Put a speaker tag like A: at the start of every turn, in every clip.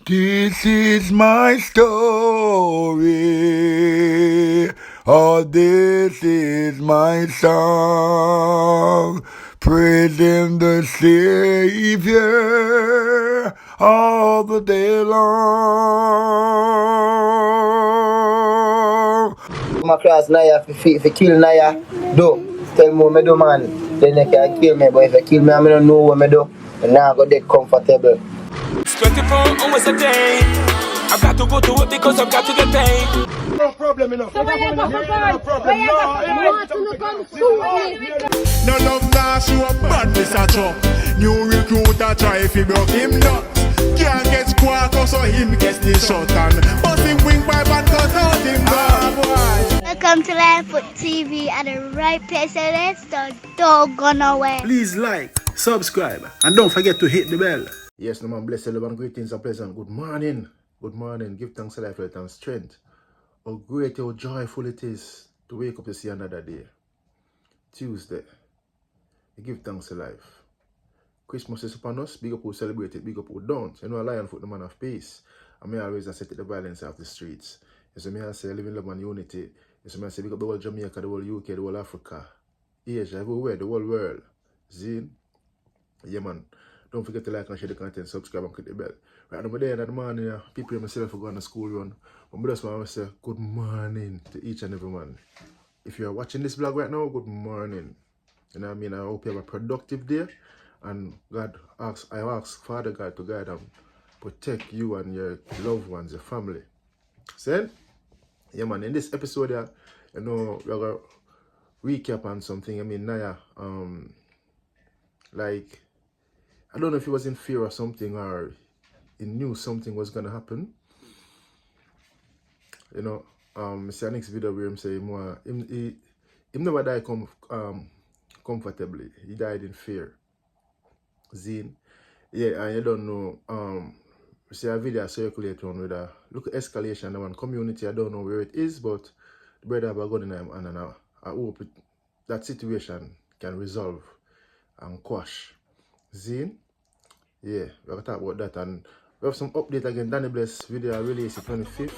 A: This is my story, oh this is my song, praising the Savior all the day long.
B: Come across Niah, if you kill Niah, do. Tell me what I do, man. Then you can kill me, but if you kill me, I don't know what I do. And now I go dead comfortable.
C: It's 24 hours a day. I've got to go to work because I've got to get paid.
A: No problem enough.
D: So where you go for God? Where you go for want to come school with me?
E: No love now show up badness a chop. New recruiter try if he broke him nut. Can't get squawk so him gets the shot and bust him wing by bad cut out him boy.
D: Welcome to Livefoot TV at the right place, so let's don't go nowhere.
F: Please like, subscribe, and don't forget to hit the bell.
A: Yes, no man, blessed, and greetings and pleasant. Good morning. Good morning. Give thanks to life, health, and strength. How great, how joyful it is to wake up to see another day. Tuesday. You give thanks to life. Christmas is upon us. Big up who celebrate it, big up who don't. You know, a lion foot, the man of peace. And me always set the violence off the streets. You see me I say, live in love and unity. You see me I say, big up the whole Jamaica, the whole UK, the whole Africa, Asia, everywhere, the whole world. See? Yeah, man. Don't forget to like and share the content, subscribe and click the bell. Right now, in the morning, people and myself are going to school run. But I just want to say good morning to each and every man. If you're watching this vlog right now, good morning. You know what I mean? I hope you have a productive day. And I ask Father God to guide and protect you and your loved ones, your family. See? Yeah, man. In this episode, you know, we're going to recap on something. I mean, Niah, like, I don't know if he was in fear or something or he knew something was gonna happen. You know, I see the next video where him say he never died comfortably. He died in fear. Zine. Yeah, and you don't know, I see a video circulate on with a look at escalation in one community. I don't know where it is, but the brother have a gun in him and I hope that situation can resolve and quash. Zine, yeah, we're gonna talk about that and we have some update again. Danny Bless video released the 25th.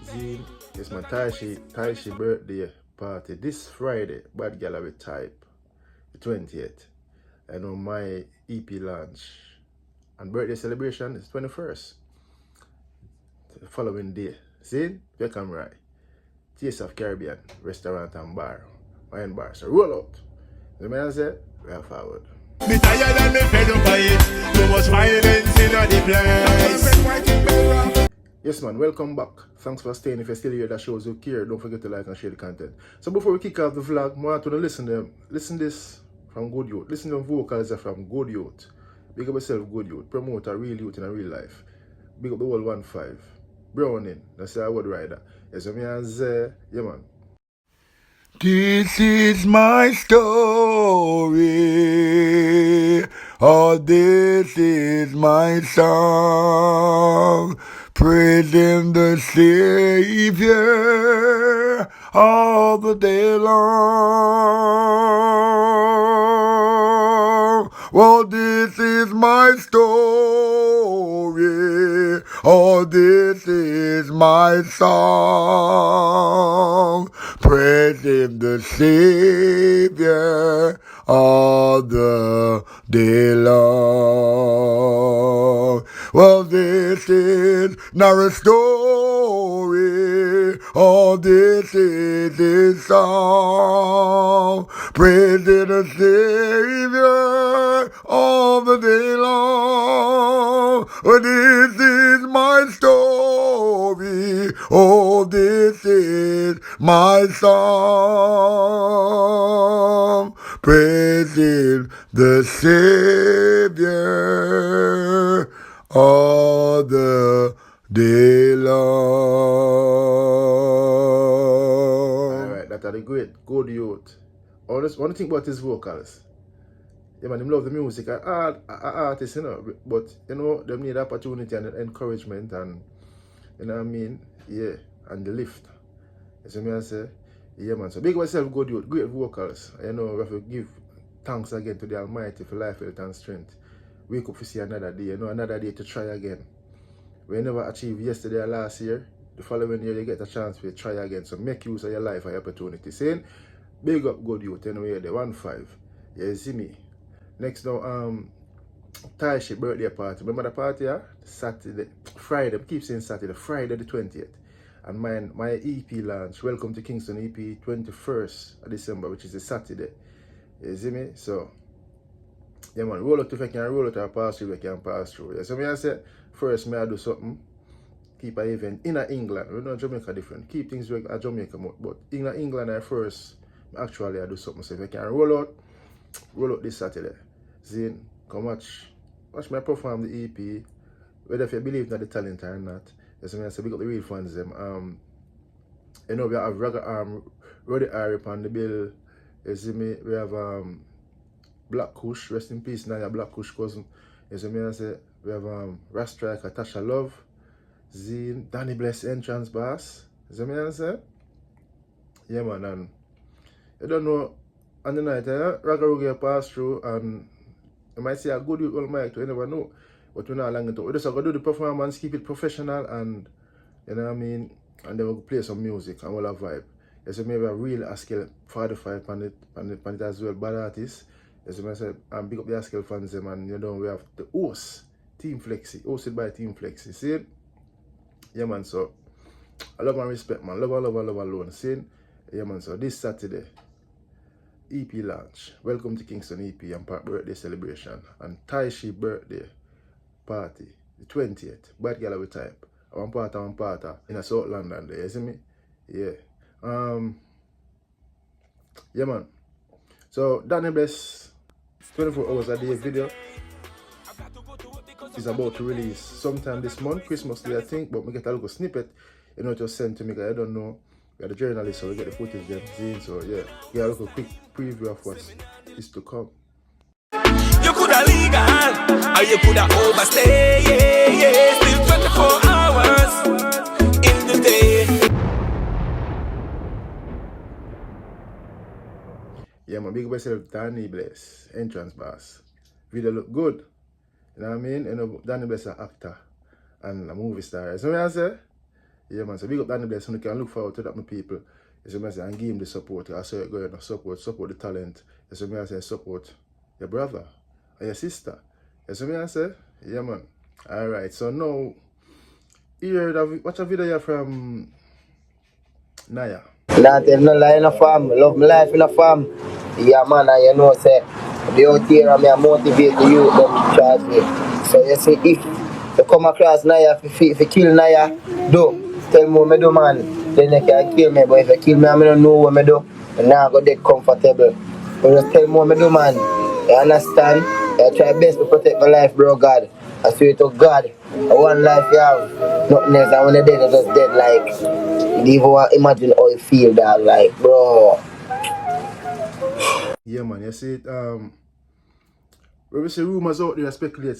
A: Zine, it's my Toyshi birthday party this Friday. Bad Gala with Type, the 20th. I know my EP launch and birthday celebration is 21st. The following day. Zine, welcome right. Taste of Caribbean restaurant and bar, wine bar. So roll out. The man said, we are forward.
E: Me tired and me fed up by it. Too much violence in the place.
A: Yes man, welcome back. Thanks for staying. If you're still here, that shows you care. Don't forget to like and share the content. So before we kick off the vlog, I want to listen this from good youth. Listen to the vocals from good youth. Big up yourself, good youth. Promote a real youth in a real life. Big up the whole 1-5. Browning, that's a word rider. Yes, I mean, yeah man. This is my story, oh this is my song, praising the Savior all the day long. Well, this is my story, oh this is my song, praising the Savior all the day long. Well, this is not a story, oh this is his song, praising the Savior all the day long. Well, this is my story, oh this is my song, praising the Savior all the day long. Alright, that are the great good youth. One thing about his vocals. Yeah man, him love the music and artists, you know, but you know, them need opportunity and encouragement and you know what I mean? Yeah, and the lift. You see me I say? Yeah man, so big yourself good youth, great vocals. You know, we have to give thanks again to the Almighty for life, health and strength. Wake up to see another day, you know, another day to try again. we never achieved yesterday or last year, the following year you get a chance to try again. So make use of your life and opportunity. Saying, big up good youth anyway, the 1-5. You see me. Next now, Toyshi birthday party. Remember the party, yeah? Friday, I keep saying Saturday, Friday the 20th. And my EP launch, Welcome to Kingston EP, 21st of December, which is a Saturday. You see me? So, yeah man, roll out if I can roll out or pass through, I can pass through. Yeah, so me I say, first me I do something, keep an event in England. We know Jamaica different. Keep things like a Jamaica mode. But in England I first, actually I do something. So if I can roll out this Saturday. See, come watch me perform the EP, whether if you believe in the talent or not. Yes, I say big up the real fans them. You know we have Roddy Harry on the bill. You see me, we have Black Kush, rest in peace, Niah, Black Kush cousin. You see me, I say we have Rastrike, Tasha Love, Zine, Danny Bless entrance bass. You see me, I say? Yeah man, and you don't know on the night, Ragaruga pass through and you might say a good youth all mic, you never know. But we're not long into it. We just go do the performance, keep it professional, and you know what I mean, and then we'll play some music and we'll have vibe. You see, maybe a real Askill 45 on it as well, bad artists. You see, I said, and big up the Askill fans, them, and you know, we have the host, Team Flexi, hosted by Team Flexi. See it? Yeah man, so I love and respect man, love alone. See it? Yeah man, so this Saturday, EP launch, Welcome to Kingston EP and birthday celebration, and Toyshi birthday party, the 20th, bad girl with type. One part in a South London there, you see me? Yeah. Yeah man. So Danny Bless 24 hours a day video is about to release sometime this month, Christmas Day I think, but we get a little snippet, you know, just sent to me because I don't know. We are the journalists, so we get the footage then. So yeah, get a little quick preview of what is to come.
C: You coulda legal, or you coulda overstay, yeah. Still 24 hours in the day.
A: Yeah, my big myself, Danny Bless, entrance bass. Video look good. You know what I mean? You know, Danny Bless is an actor and a movie star. You see what I say? Yeah man, so big up Danny Bless, so you can look forward to that, my people. You see what I say? And give him the support. I say, go ahead, support the talent. You see what I say? Support your brother or your sister. You see what I say? Yeah man. Alright, so now, here, watch a video here from Niah.
B: Not tell no lie in a farm, love my life in a farm. Yeah man, and you know say, the out here and me motivate the youth them to charge me. So you see, if you come across Niah, if you kill Niah, do. Tell me what I do man, then you can kill me, but if you kill me and I don't know what I do, I'm not going to get comfortable. But just tell me what I do man, you understand? I try best to protect my life bro God. I swear to God, one life you have, nothing else, and when you're dead, you're just dead like, you even imagine how you feel that like, bro.
A: Yeah man, you see it, when we see rumors out there speculate,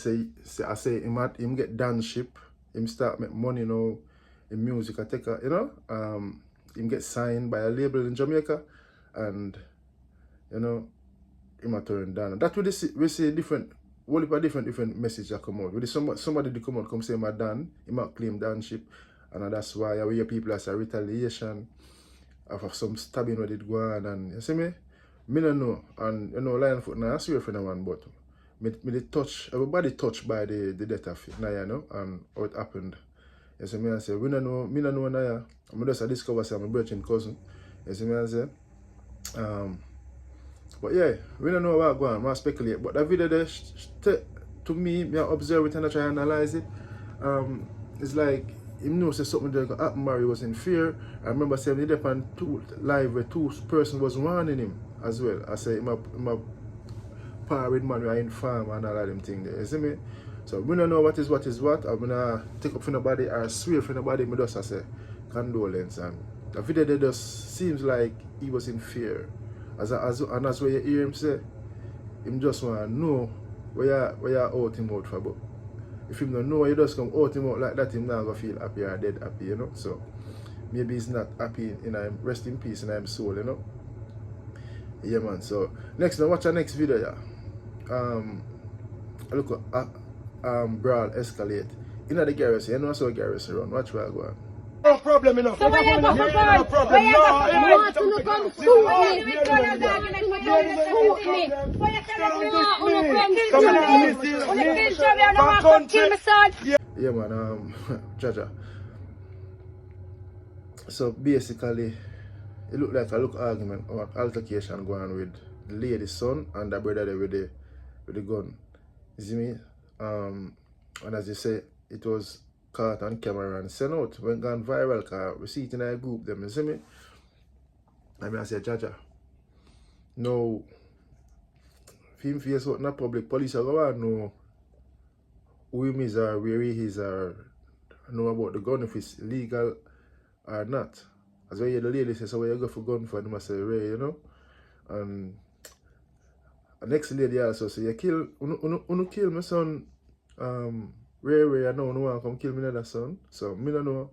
A: I say him get dance ship, him start make money now, in music, I take a, you know, him get signed by a label in Jamaica, and, you know, him a turn down. That we see different, whole heap of different message that come out. With somebody to come out, come say him a done, him a claim danship, and that's why we hear people as a retaliation of some stabbing where it go on, and you see me? Me don't know, and you know, Lion Foot now, I swear for no one, but me the touch, everybody touched by the death of Niah, you know, and how it happened. You see me, I say, me don't know Niah. I'm just discover say I'm a virgin cousin. You see me, I say. But yeah, we don't know what going on, I speculate. But that video there, to me, I observe it and I try to analyze it. It's like, him know say something that happened, Maric was in fear. I remember saying he on live where two person was warning him as well. I say, him a parried man, we are in farm and all of them things there. You see me? So we don't know what is what. I'm gonna take up for nobody or swear for nobody. Me just I say condolence, and the video there just seems like he was in fear. And that's where you hear him say, him just want to know where you out him out for. But if him don't know, you just come out him out like that, him not gonna feel happy or dead happy, you know. So maybe he's not happy in him, rest in peace in his soul, you know. Yeah man. So next now watch our next video, yeah. Look at brawl escalate in the garrison, you know so garrison run. Watch where I go on.
E: No problem enough.
G: So when you go for
E: No problem.
G: you want to come school me? You want to come kill me, son?
A: Yeah, man, Jaja. So basically, it looked like a argument or altercation going with the lady's son and the brother there with the gun. You see me? And as you say, it was caught on camera and sent out. Went gone viral because we see it in a group them, you see me? I say, Jaja, no, if him face out in the public, police are going to know who him is or where he is or know about the gun if it's illegal or not. As well, the lady says, so where you go for gun for them, I say, Ray, you know? And the next lady also say, you kill my son, Ray, I know no one come kill me another son. So, I don't know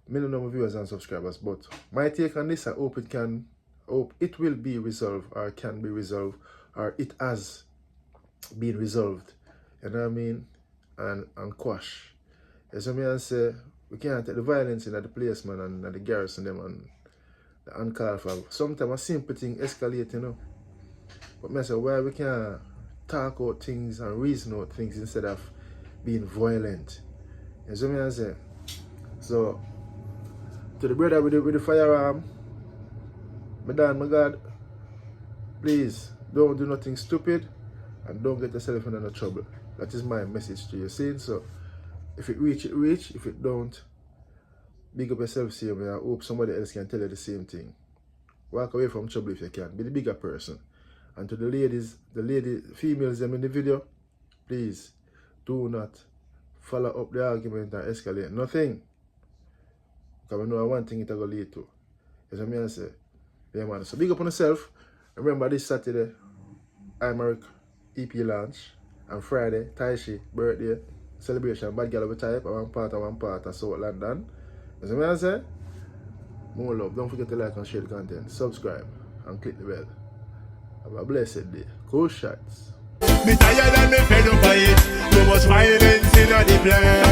A: my viewers and subscribers, but my take on this, I hope it will be resolved or can be resolved or it has been resolved. You know what I mean? And quash. As I say, we can't take the violence in the place, man, and the garrison them and the uncalled for. Sometimes a simple thing escalate, you know. But I say, why we can't talk out things and reason out things instead of being violent? You see what I say? So, to the brother with the firearm, my God, please don't do nothing stupid and don't get yourself in any trouble. That is my message to you. Saying so. If it reach, it reach. If it don't, big up yourself, see me. I hope somebody else can tell you the same thing. Walk away from trouble if you can. Be the bigger person. And to the ladies, females them in the video, please do not follow up the argument and escalate nothing. Because we know one thing it will lead to. As I say, yeah, man. So big up on yourself. Remember this Saturday, Maric EP launch. And Friday, Toyshi birthday celebration. Bad girl of a type. One part of South London. As I say, more love. Don't forget to like and share the content. Subscribe and click the bell. Have a blessed day. Cool shots.
E: Me tired and me fed up by it. Too much violence in the place.